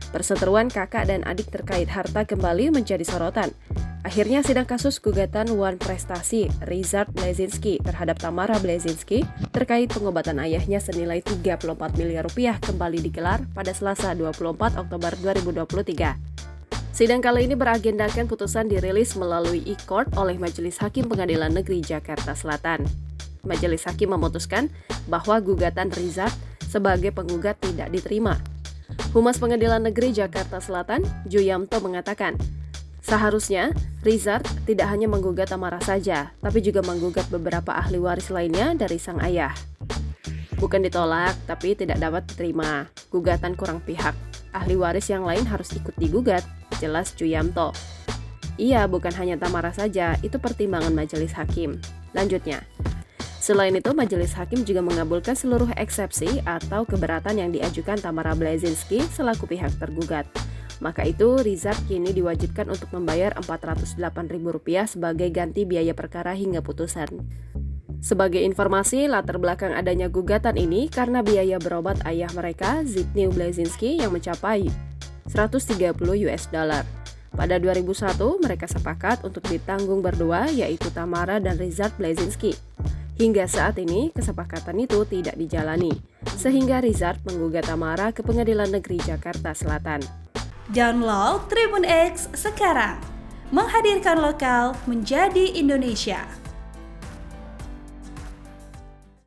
Perseteruan kakak dan adik terkait harta kembali menjadi sorotan. Akhirnya sidang kasus gugatan Wan Prestasi Ryszard Blazinski terhadap Tamara Blazinski terkait pengobatan ayahnya senilai 34 miliar rupiah kembali digelar pada Selasa 24 Oktober 2023. Sidang kali ini beragendakan putusan dirilis melalui e-court oleh Majelis Hakim Pengadilan Negeri Jakarta Selatan. Majelis Hakim memutuskan bahwa gugatan Ryszard sebagai penggugat tidak diterima. Humas Pengadilan Negeri Jakarta Selatan, Juyamto mengatakan, seharusnya Ryszard tidak hanya menggugat Tamara saja, tapi juga menggugat beberapa ahli waris lainnya dari sang ayah. Bukan ditolak, tapi tidak dapat diterima. Gugatan kurang pihak. Ahli waris yang lain harus ikut digugat, jelas Juyamto. Iya, bukan hanya Tamara saja, itu pertimbangan majelis hakim. Lanjutnya, selain itu, Majelis Hakim juga mengabulkan seluruh eksepsi atau keberatan yang diajukan Tamara Blazinski selaku pihak tergugat. Maka itu, Ryszard kini diwajibkan untuk membayar Rp408.000 sebagai ganti biaya perkara hingga putusan. Sebagai informasi, latar belakang adanya gugatan ini karena biaya berobat ayah mereka, Zbigniew Blazinski, yang mencapai $130. Pada 2001, mereka sepakat untuk ditanggung berdua, yaitu Tamara dan Ryszard Blazinski. Hingga saat ini, kesepakatan itu tidak dijalani, sehingga Ryszard menggugat Tamara ke Pengadilan Negeri Jakarta Selatan. Download Tribun X sekarang, menghadirkan lokal menjadi Indonesia.